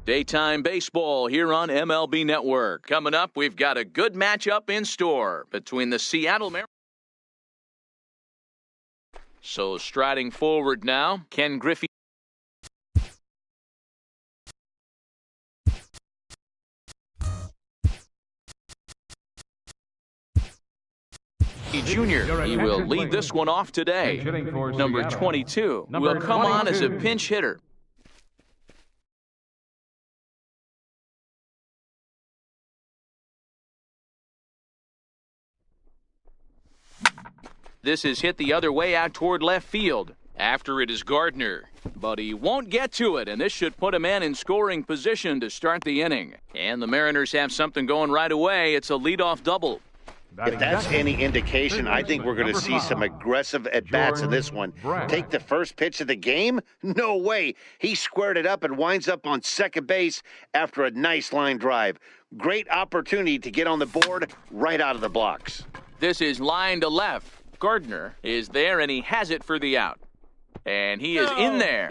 Daytime baseball here on MLB Network. Coming up, we've got a good matchup in store between the Seattle Mariners. So striding forward now, Ken Griffey Jr. He will lead this one off today. Number 22 will come on as a pinch hitter. This is hit the other way out toward left field. After it is Gardner, but he won't get to it, and this should put a man in scoring position to start the inning. And the Mariners have something going right away. It's a leadoff double. If that's any indication, I think we're going to see some aggressive at-bats in this one. Take the first pitch of the game? No way. He squared it up and winds up on second base after a nice line drive. Great opportunity to get on the board right out of the blocks. This is line to left. Gardner is there, and he has it for the out. And he is in there.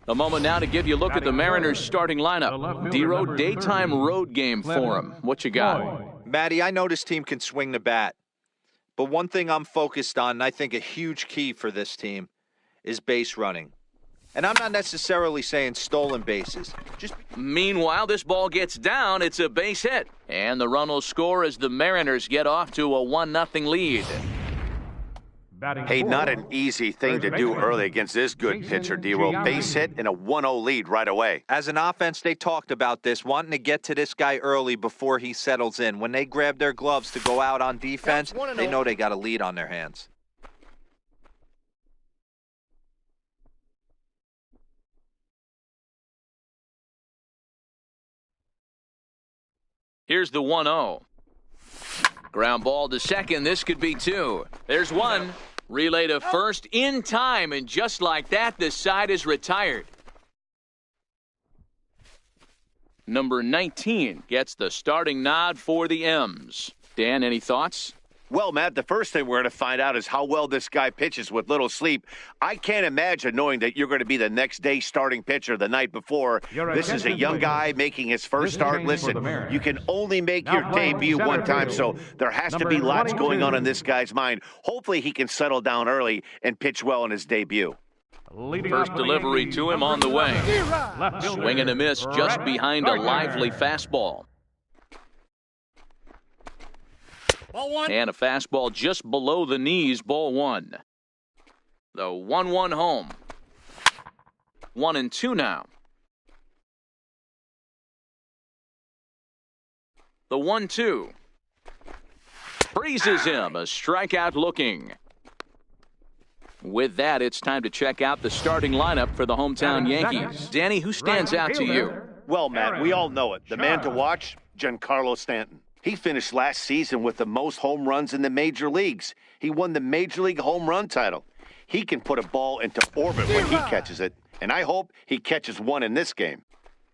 A moment now to give you a look at the Mariners' starting lineup. D-Row, daytime road game for him. What you got? Matty, I know this team can swing the bat. But one thing I'm focused on, and I think a huge key for this team, is base running. And I'm not necessarily saying stolen bases. Meanwhile, this ball gets down. It's a base hit. And the run will score as the Mariners get off to a 1-0 lead. Hey, not an easy thing to do early against this good pitcher, D-Row. Base hit and a 1-0 lead right away. As an offense, they talked about this, wanting to get to this guy early before he settles in. When they grab their gloves to go out on defense, they know they got a lead on their hands. Here's the 1-0. Ground ball to second. This could be two. There's one. Relay to first in time, and just like that, the side is retired. Number 19 gets the starting nod for the M's. Dan, any thoughts? Well, Matt, the first thing we're going to find out is how well this guy pitches with little sleep. I can't imagine knowing that you're going to be the next day starting pitcher the night before. This is a young guy making his first start. Listen, you can only make your debut one time, so there has to be lots going on in this guy's mind. Hopefully he can settle down early and pitch well in his debut. First delivery to him on the way. Swing and a miss just behind a lively fastball. And a fastball just below the knees, ball one. The 1-1 home. 1-2 now. The 1-2. Freezes him, a strikeout looking. With that, it's time to check out the starting lineup for the hometown Yankees. Danny, who stands out to you? Well, Matt, we all know it. The man to watch, Giancarlo Stanton. He finished last season with the most home runs in the major leagues. He won the Major League home run title. He can put a ball into orbit when he catches it, and I hope he catches one in this game.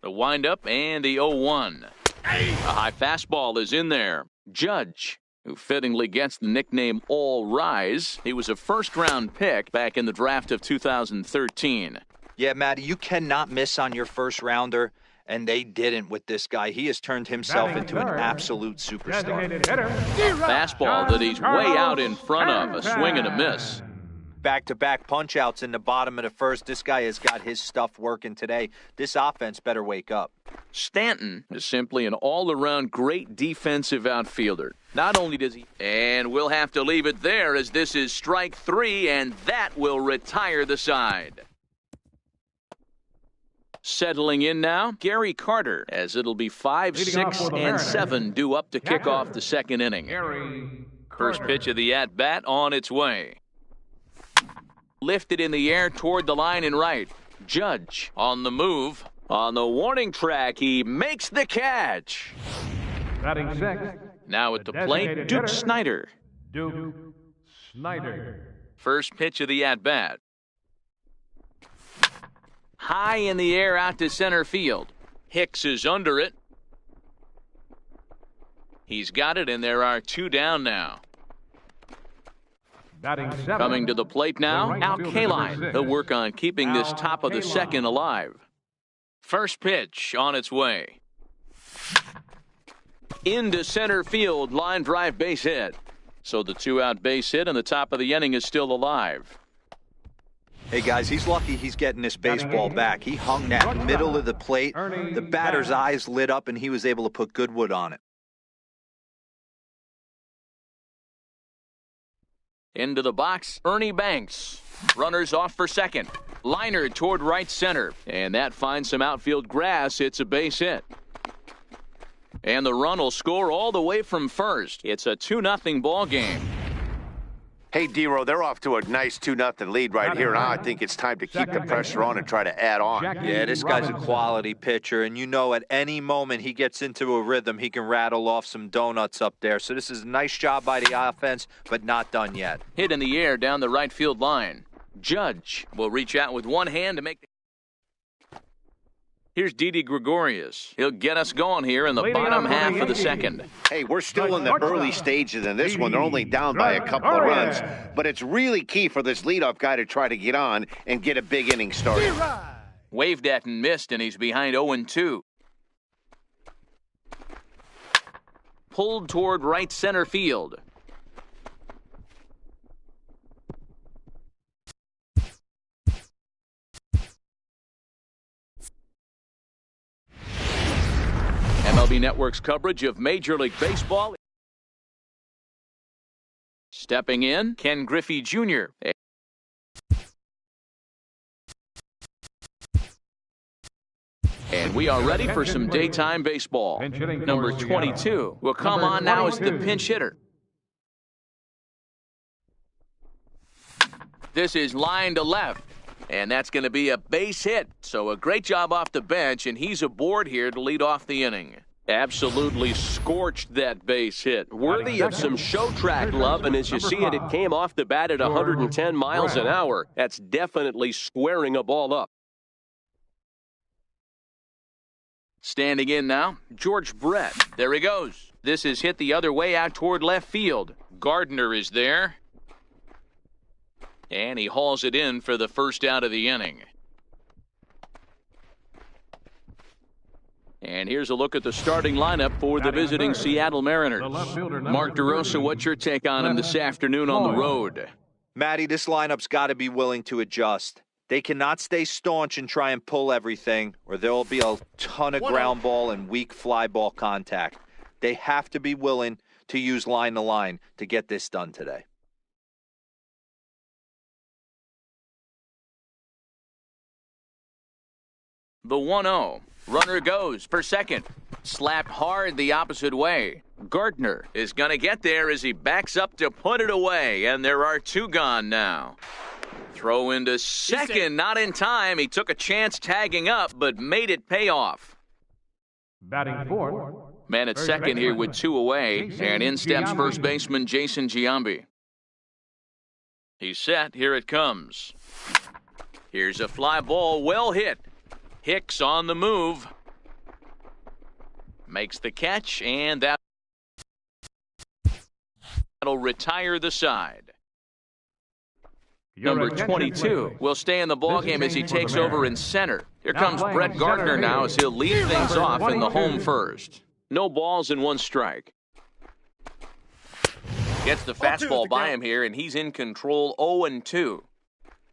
The windup and the 0-1. A high fastball is in there. Judge, who fittingly gets the nickname All Rise. He was a first-round pick back in the draft of 2013. Yeah, Matty, you cannot miss on your first rounder. And they didn't with this guy. He has turned himself into an absolute superstar. Fastball that he's way out in front of. A swing and a miss. Back-to-back punch-outs in the bottom of the first. This guy has got his stuff working today. This offense better wake up. Stanton is simply an all-around great defensive outfielder. Not only does he... And we'll have to leave it there as this is strike three, and that will retire the side. Settling in now, Gary Carter, as it'll be 5, 6, and 7 due up to kick off the second inning. First pitch of the at-bat on its way. Lifted in the air toward the line and right. Judge on the move. On the warning track, he makes the catch. Batting sixth. Now at the plate, Duke Snider. Duke Snider. First pitch of the at-bat. High in the air out to center field. Hicks is under it. He's got it, and there are two down now. Coming to the plate now, Al Kaline. He'll work on keeping this top of the second alive. First pitch on its way. Into center field, line drive base hit. So the 2-out base hit and the top of the inning is still alive. Hey, guys, he's lucky he's getting this baseball back. He hung that middle of the plate. The batter's eyes lit up, and he was able to put good wood on it. Into the box, Ernie Banks. Runners off for second. Liner toward right center. And that finds some outfield grass. It's a base hit. And the run will score all the way from first. It's a 2-0 ball game. Hey, D-Row, they're off to a nice 2-0 lead right here. Now I think it's time to keep the pressure on and try to add on. Yeah, this guy's a quality pitcher, and you know at any moment he gets into a rhythm, he can rattle off some donuts up there. So this is a nice job by the offense, but not done yet. Hit in the air down the right field line. Judge will reach out with one hand to make the... Here's Didi Gregorius. He'll get us going here in the bottom half of the second. Hey, we're still in the early stages in this one. They're only down by a couple of runs. But it's really key for this leadoff guy to try to get on and get a big inning started. Waved at and missed, and he's behind 0-2. Pulled toward right center field. MLB Network's coverage of Major League Baseball. Stepping in, Ken Griffey Jr. And we are ready for some daytime baseball. Number 22 will come on now as the pinch hitter. This is line to left. And that's going to be a base hit. So a great job off the bench, and he's aboard here to lead off the inning. Absolutely scorched that base hit. Worthy of some show track love, and as you see it, it came off the bat at 110 miles an hour. That's definitely squaring a ball up. Standing in now, George Brett. There he goes. This is hit the other way out toward left field. Gardner is there. And he hauls it in for the first out of the inning. And here's a look at the starting lineup for the visiting Seattle Mariners. Mark DeRosa, what's your take on him this afternoon on the road? Matty, this lineup's got to be willing to adjust. They cannot stay staunch and try and pull everything, or there will be a ton of ground ball and weak fly ball contact. They have to be willing to use line to line to get this done today. The 1-0. Runner goes for second. Slapped hard the opposite way. Gardner is going to get there as he backs up to put it away, and there are 2 gone now. Throw into second, not in time. He took a chance tagging up, but made it pay off. Batting fourth. Man at second here with 2 away, and in steps first baseman Jason Giambi. He's set. Here it comes. Here's a fly ball, well hit. Hicks on the move. Makes the catch, and that'll retire the side. Number 22 will stay in the ballgame as he takes over in center. Here comes Brett Gardner now as he'll lead things off in the home first. No balls and 1 strike. Gets the fastball by him here, and he's in control 0-2.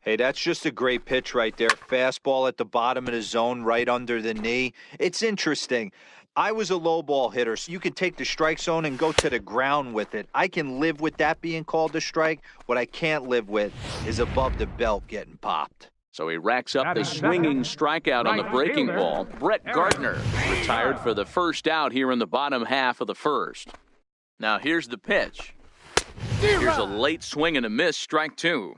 Hey, that's just a great pitch right there. Fastball at the bottom of the zone, right under the knee. It's interesting. I was a low ball hitter, so you can take the strike zone and go to the ground with it. I can live with that being called a strike. What I can't live with is above the belt getting popped. So he racks up the swinging strikeout on the breaking ball. Brett Gardner retired for the first out here in the bottom half of the first. Now here's the pitch. Here's a late swing and a miss, strike 2.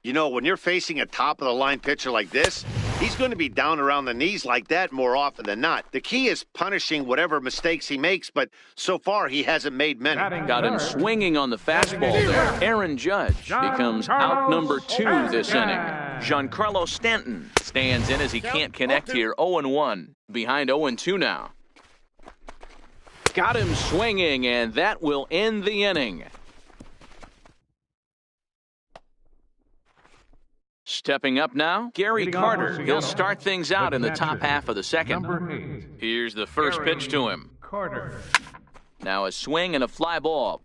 You know, when you're facing a top-of-the-line pitcher like this, he's going to be down around the knees like that more often than not. The key is punishing whatever mistakes he makes, but so far he hasn't made many. Got him swinging on the fastball there. Aaron Judge becomes out number 2 this inning. Giancarlo Stanton stands in as he can't connect here. 0-1, behind 0-2 now. Got him swinging, and that will end the inning. Stepping up now, Gary Carter. He'll start things out in the top half of the second. Number 8. Here's the first pitch to him. Carter. Now a swing and a fly ball.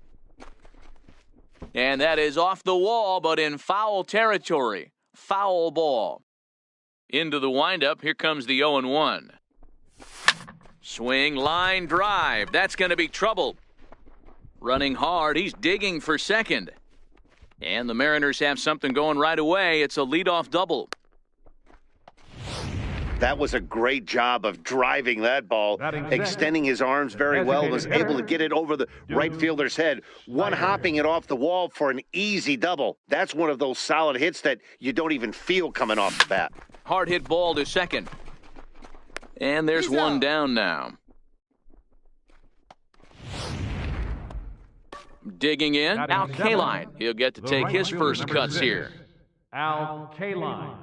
And that is off the wall, but in foul territory. Foul ball. Into the windup, here comes the 0-1. Swing, line, drive. That's going to be trouble. Running hard, he's digging for second. And the Mariners have something going right away. It's a leadoff double. That was a great job of driving that ball, extending his arms very well, was able to get it over the right fielder's head, one-hopping it off the wall for an easy double. That's one of those solid hits that you don't even feel coming off the bat. Hard hit ball to second. And there's one down now. Digging in, Al Kaline. He'll get to take his first cuts here. Al Kaline.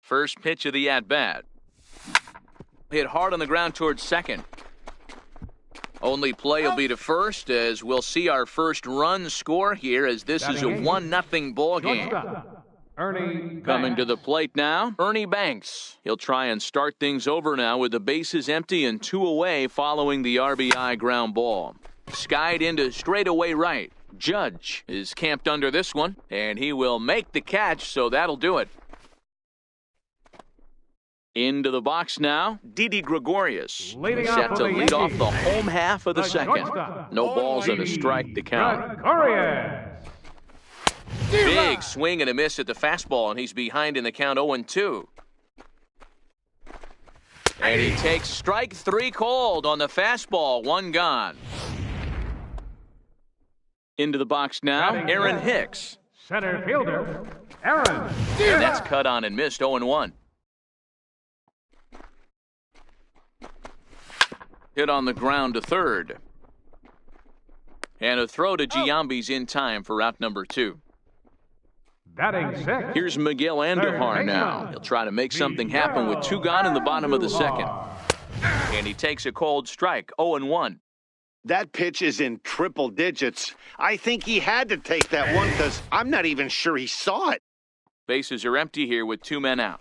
First pitch of the at-bat. Hit hard on the ground towards second. Only play will be to first, as we'll see our first run score here, as this is a 1-0 ball game. Coming to the plate now, Ernie Banks. He'll try and start things over now with the bases empty and 2 away following the RBI ground ball. Skied into straightaway right. Judge is camped under this one, and he will make the catch, so that'll do it. Into the box now, Didi Gregorius. Set to lead off the home half of the second. No balls and a strike to count. Big swing and a miss at the fastball, and he's behind in the count 0-2. And he takes strike 3 called on the fastball, 1 gone. Into the box now, Aaron Hicks. Center fielder, Aaron. And that's cut on and missed, 0-1. Hit on the ground to third. And a throw to Giambi's in time for out number 2. Batting 6. Here's Miguel Andujar now. He'll try to make something happen with 2 gone in the bottom of the second. And he takes a cold strike, 0-1. That pitch is in triple digits. I think he had to take that one because I'm not even sure he saw it. Bases are empty here with 2 men out.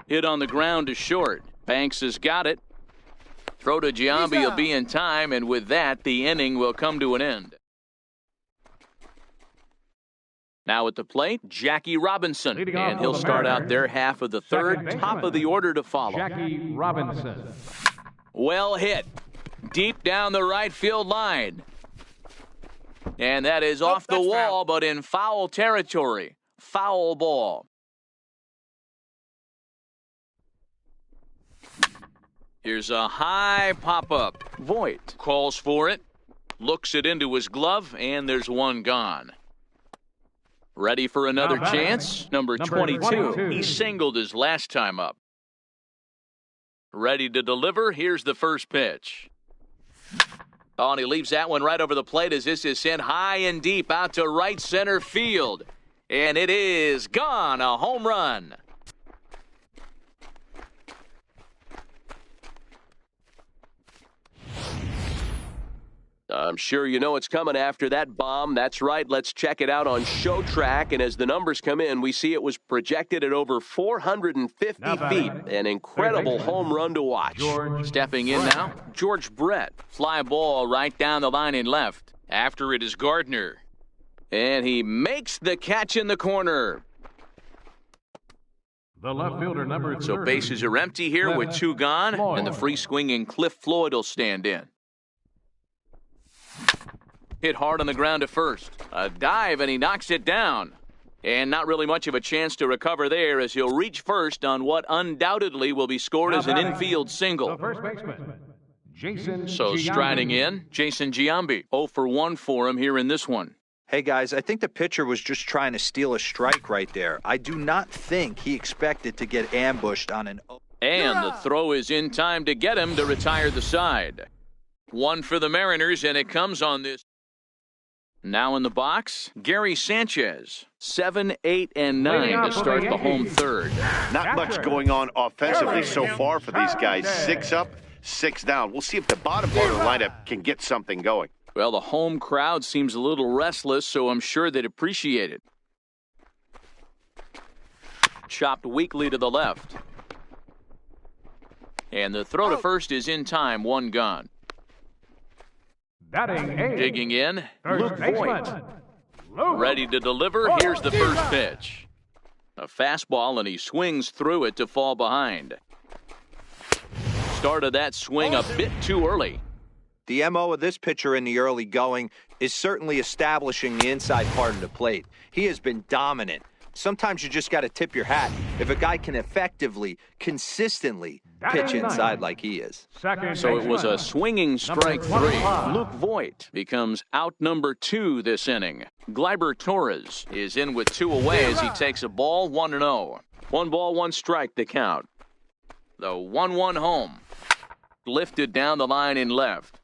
Hit on the ground to short. Banks has got it. Throw to Giambi will be in time, and with that, the inning will come to an end. Now at the plate, Jackie Robinson, and he'll start out their half of the third, top of the order to follow. Jackie Robinson. Well hit, deep down the right field line. And that is off the wall, but in foul territory. Foul ball. Here's a high pop-up. Voit calls for it, looks it into his glove, and there's 1 gone. Ready for another chance? Number 22. He singled his last time up. Ready to deliver. Here's the first pitch. Oh, and he leaves that one right over the plate as this is sent high and deep out to right center field. And it is gone. A home run. I'm sure you know it's coming after that bomb. That's right. Let's check it out on Show Track. And as the numbers come in, we see it was projected at over 450 feet. An incredible home run to watch. Stepping in now, George Brett. Fly ball right down the line in left. After it is Gardner. And he makes the catch in the corner. The left fielder, number 30. So bases are empty here with 2 gone. And the free swinging Cliff Floyd will stand in. Hit hard on the ground to first. A dive, and he knocks it down. And not really much of a chance to recover there as he'll reach first on what undoubtedly will be scored as an infield single. The first baseman, Jason So Giambi. striding in, Jason Giambi. 0 for 1 for him here in this one. Hey, guys, I think the pitcher was just trying to steal a strike right there. I do not think he expected to get ambushed on an... And the throw is in time to get him to retire the side. 1 for the Mariners, and it comes on this. Now in the box, Gary Sanchez. 7, 8, and 9 to start the home third. Not much going on offensively so far for these guys. 6 up, 6 down. We'll see if the bottom part of the lineup can get something going. Well, the home crowd seems a little restless, so I'm sure they'd appreciate it. Chopped weakly to the left. And the throw to first is in time, one gone. Batting eighth. Digging in, Luke First Voigt. baseman. Ready to deliver, here's the first pitch. A fastball, and he swings through it to fall behind. Started that swing a bit too early. The MO of this pitcher in the early going is certainly establishing the inside part of the plate. He has been dominant. Sometimes you just got to tip your hat if a guy can effectively, consistently pitch inside like he is. So it was a swinging strike three. Luke Voigt becomes out number 2 this inning. Gleyber Torres is in with 2 away as he takes a ball, 1-0. 1 ball, 1 strike the count. The 1-1 home. Lifted down the line in left.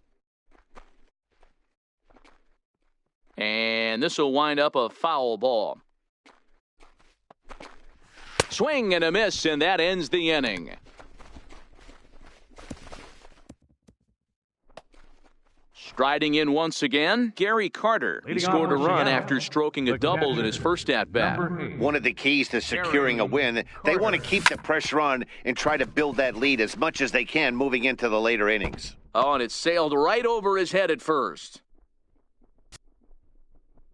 And this will wind up a foul ball. Swing and a miss, and that ends the inning. Striding in once again, Gary Carter. He scored a run after stroking a double in his first at-bat. One of the keys to securing a win, they want to keep the pressure on and try to build that lead as much as they can moving into the later innings. Oh, and it sailed right over his head at first.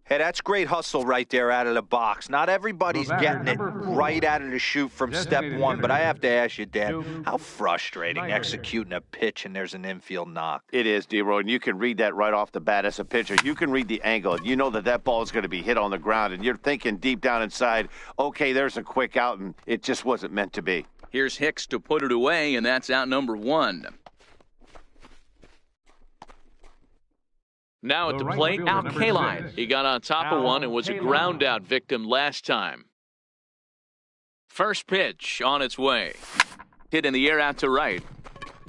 Hey, that's great hustle right there out of the box. Not everybody's getting it right out of the chute from step one, but I have to ask you, Dan, how frustrating executing a pitch and there's an infield knock. It is, D-Roy, and you can read that right off the bat as a pitcher. You can read the angle. You know that ball is going to be hit on the ground, and you're thinking deep down inside, okay, there's a quick out, and it just wasn't meant to be. Here's Hicks to put it away, and that's out number 1. Now at the plate, Al Kaline. He got on top of one and was a ground-out victim last time. First pitch on its way. Hit in the air out to right.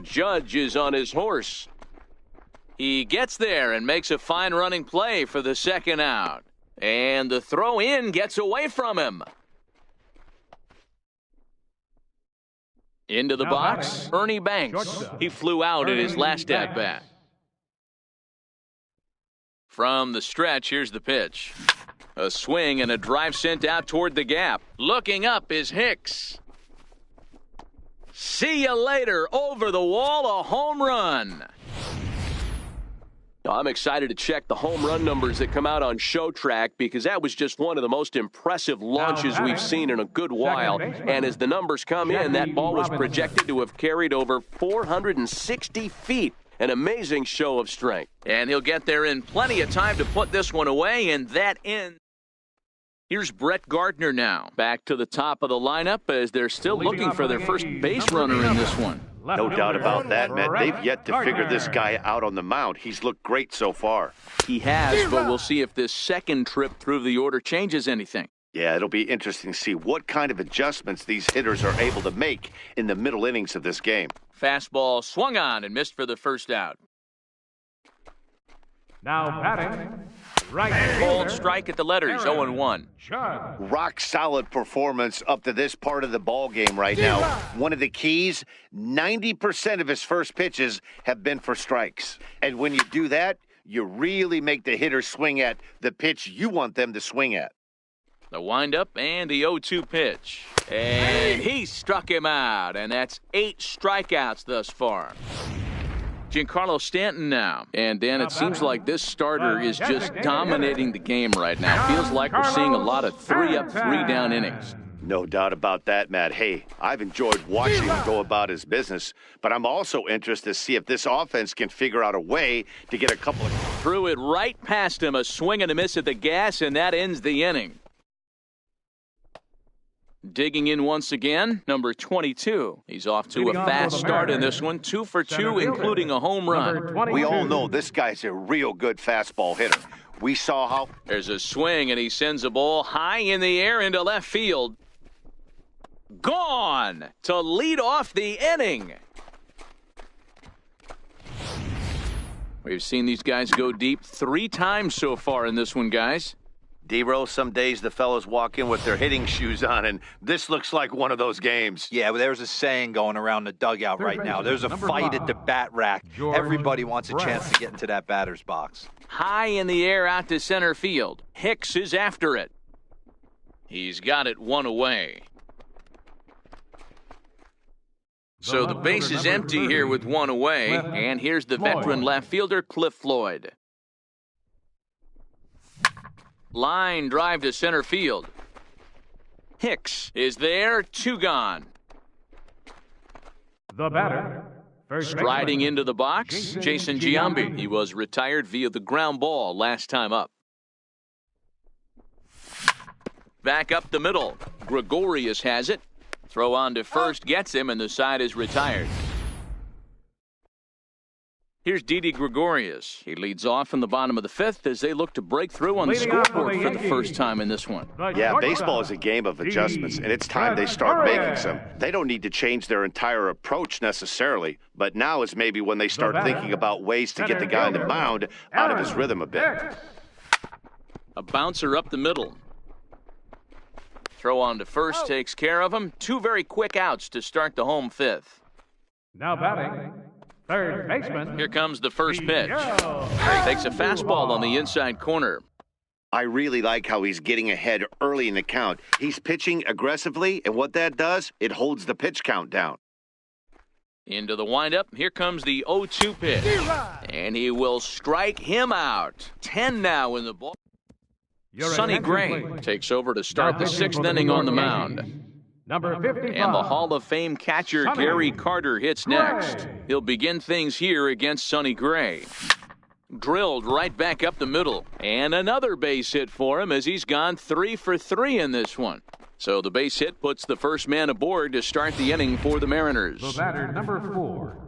Judge is on his horse. He gets there and makes a fine running play for the second out. And the throw in gets away from him. Into the box, Ernie Banks. He flew out in his last at-bat. From the stretch, here's the pitch. A swing and a drive sent out toward the gap. Looking up is Hicks. See you later. Over the wall, a home run. I'm excited to check the home run numbers that come out on Show Track because that was just one of the most impressive launches we've seen in a good while. And as the numbers come in, that ball was projected to have carried over 460 feet. An amazing show of strength. And he'll get there in plenty of time to put this one away, and that ends. Here's Brett Gardner now. Back to the top of the lineup as they're still looking for their first base runner in this one. No doubt about that, Matt. They've yet to figure this guy out on the mound. He's looked great so far. He has, but we'll see if this second trip through the order changes anything. Yeah, it'll be interesting to see what kind of adjustments these hitters are able to make in the middle innings of this game. Fastball swung on and missed for the first out. Now batting, right Cold fielder, strike at the letters, 0-1. Judge. Rock solid performance up to this part of the ball game right now. One of the keys, 90% of his first pitches have been for strikes. And when you do that, you really make the hitter swing at the pitch you want them to swing at. The windup and the 0-2 pitch. And he struck him out, and that's 8 strikeouts thus far. Giancarlo Stanton now. And, Dan, it seems like this starter is just dominating the game right now. Feels like we're seeing a lot of 3-up, 3-down innings. No doubt about that, Matt. Hey, I've enjoyed watching him go about his business, but I'm also interested to see if this offense can figure out a way to get a couple of... Threw it right past him, a swing and a miss at the gas, and that ends the inning. Digging in once again, number 22. He's off to a fast start in this one, 2 for 2, including a home run. We all know this guy's a real good fastball hitter. We saw how... There's a swing, and he sends a ball high in the air into left field. Gone to lead off the inning. We've seen these guys go deep 3 times so far in this one, guys. D-Roll, some days the fellows walk in with their hitting shoes on, and this looks like one of those games. Yeah, well, there's a saying going around the dugout right now. There's a fight at the bat rack. Everybody wants a chance to get into that batter's box. High in the air out to center field. Hicks is after it. He's got it one away. So the base is empty here with one away, and here's the veteran left fielder, Cliff Floyd. Line drive to center field. Hicks is there, 2 gone. The batter. Striding into the box, Jason Giambi. He was retired via the ground ball last time up. Back up the middle. Gregorius has it. Throw on to first gets him, and the side is retired. Here's Didi Gregorius. He leads off in the bottom of the 5th as they look to break through on the scoreboard for the first time in this one. Yeah, baseball is a game of adjustments, and it's time they start making some. They don't need to change their entire approach necessarily, but now is maybe when they start thinking about ways to get the guy on the mound out of his rhythm a bit. A bouncer up the middle. Throw on to first takes care of him. 2 very quick outs to start the home 5th. Now batting, third baseman. Here comes the first pitch. Takes a fastball on the inside corner. I really like how he's getting ahead early in the count. He's pitching aggressively, and what that does, it holds the pitch count down. Into the windup. Here comes the 0-2 pitch. And he will strike him out. 10 now in the ball. Sonny Gray takes over to start the 6th inning on the mound. Number 55. And the Hall of Fame catcher Gary Carter hits next. He'll begin things here against Sonny Gray. Drilled right back up the middle. And another base hit for him as he's gone 3 for 3 in this one. So the base hit puts the first man aboard to start the inning for the Mariners. The batter, number 4.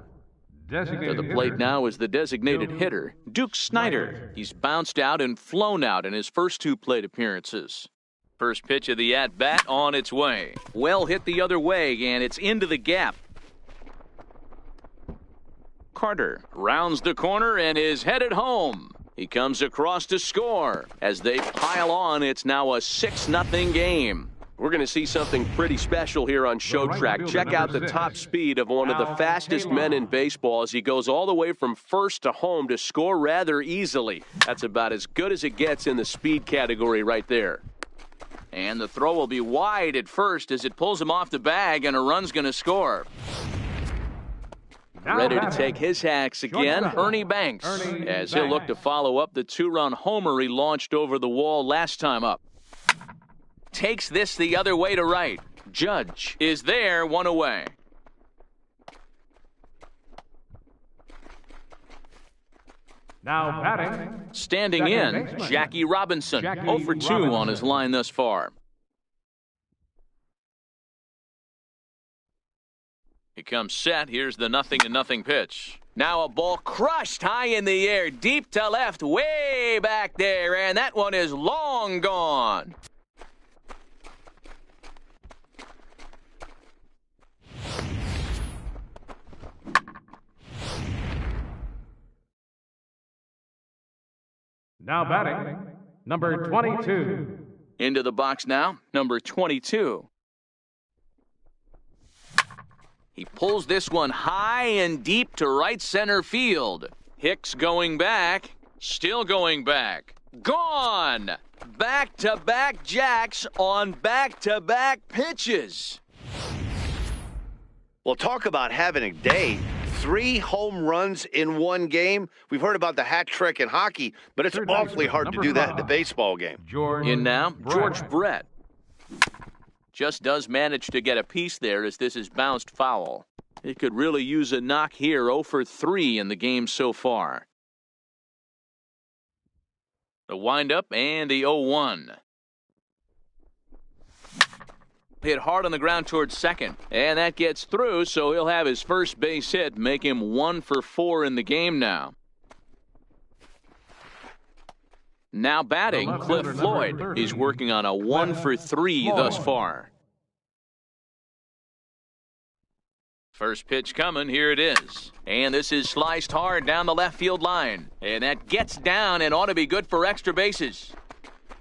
To the plate now is the designated hitter, Duke Snyder. He's bounced out and flown out in his first 2 plate appearances. First pitch of the at-bat on its way. Well hit the other way, and it's into the gap. Carter rounds the corner and is headed home. He comes across to score. As they pile on, it's now a 6-0 game. We're going to see something pretty special here on Show Track. Check out the top speed of one of the fastest men in baseball as he goes all the way from first to home to score rather easily. That's about as good as it gets in the speed category right there. And the throw will be wide at first as it pulls him off the bag, and a run's going to score. Ready to take his hacks again, Ernie Banks, as he'll look to follow up the 2-run homer he launched over the wall last time up. Takes this the other way to right. Judge is there, 1 away. Now batting. Standing in, Jackie Robinson, 0 for 2 on his line thus far. He comes set. Here's the 0-0 pitch. Now a ball crushed high in the air, deep to left, way back there, and that one is long gone. Now batting, number 22. Into the box now, number 22. He pulls this one high and deep to right center field. Hicks going back, still going back. Gone! Back-to-back jacks on back-to-back pitches. Well, talk about having a day. 3 home runs in one game. We've heard about the hat trick in hockey, but it's awfully hard to do that in a baseball game. In now, George Brett. Just does manage to get a piece there as this is bounced foul. He could really use a knock here, 0 for 3 in the game so far. The windup and the 0-1. Hit hard on the ground towards second, and that gets through, so he'll have his first base hit, make him 1 for 4 in the game now. Now batting, Cliff Floyd. He's working on a 1 for 3 thus far. First pitch coming, here it is. And this is sliced hard down the left field line. And that gets down and ought to be good for extra bases.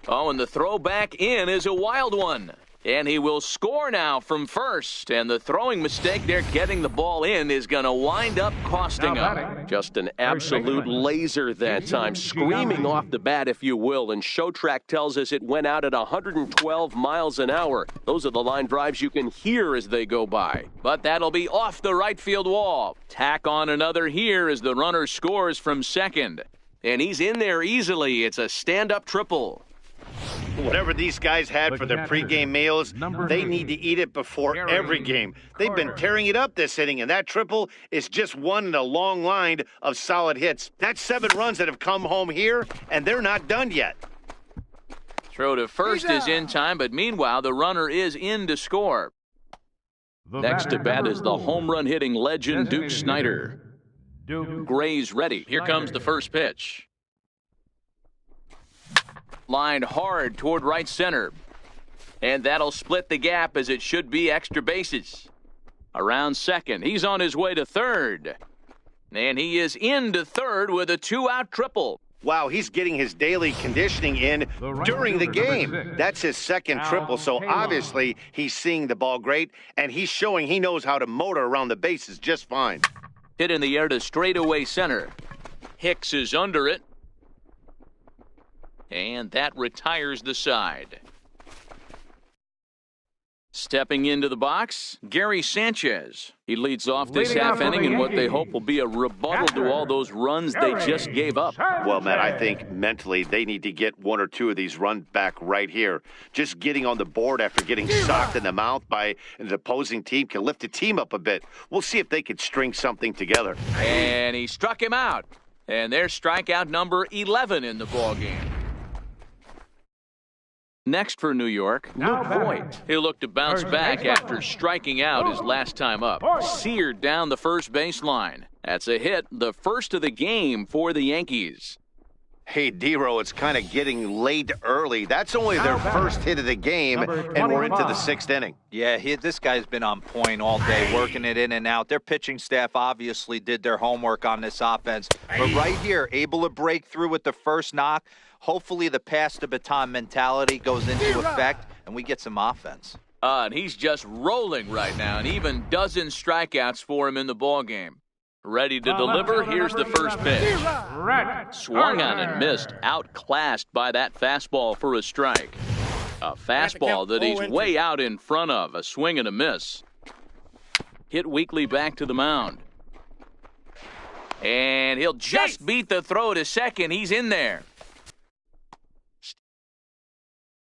Oh, and the throw back in is a wild one. And he will score now from first. And the throwing mistake there getting the ball in is going to wind up costing him. Just an absolute laser that time. Screaming off the bat, if you will. And ShowTrack tells us it went out at 112 miles an hour. Those are the line drives you can hear as they go by. But that'll be off the right field wall. Tack on another here as the runner scores from second. And he's in there easily. It's a stand-up triple. Whatever these guys had for their pregame meals, they need to eat it before every game. They've been tearing it up this inning, and that triple is just one in a long line of solid hits. That's 7 runs that have come home here, and they're not done yet. Throw to first is in time, but meanwhile, the runner is in to score. Next to bat is the home run hitting legend, Duke Snider. Gray's ready. Here comes the first pitch. Lined hard toward right center. And that'll split the gap as it should be extra bases. Around second. He's on his way to third. And he is into third with a 2-out triple. Wow, he's getting his daily conditioning in during the game. That's his second triple, so obviously he's seeing the ball great, and he's showing he knows how to motor around the bases just fine. Hit in the air to straightaway center. Hicks is under it. And that retires the side. Stepping into the box, Gary Sanchez. He leads off this half inning in what they hope will be a rebuttal to all those runs they just gave up. Well, Matt, I think mentally they need to get 1 or 2 of these runs back right here. Just getting on the board after getting socked in the mouth by an opposing team can lift the team up a bit. We'll see if they can string something together. And he struck him out. And there's strikeout number 11 in the ballgame. Next for New York, Luke Voigt. He'll look to bounce back after striking out his last time up. Seared down the first baseline. That's a hit, the first of the game for the Yankees. Hey, D-Row, it's kind of getting late early. That's only their first hit of the game, and we're into the 6th inning. Yeah, this guy's been on point all day, working it in and out. Their pitching staff obviously did their homework on this offense. But right here, able to break through with the first knock. Hopefully the pass-the-baton mentality goes into effect, and we get some offense. And he's just rolling right now, and even dozen strikeouts for him in the ballgame. Ready to deliver, here's the first pitch. Swung on and missed, outclassed by that fastball for a strike. A fastball that he's way out in front of, a swing and a miss. Hit weakly back to the mound. And he'll just beat the throw to second, he's in there.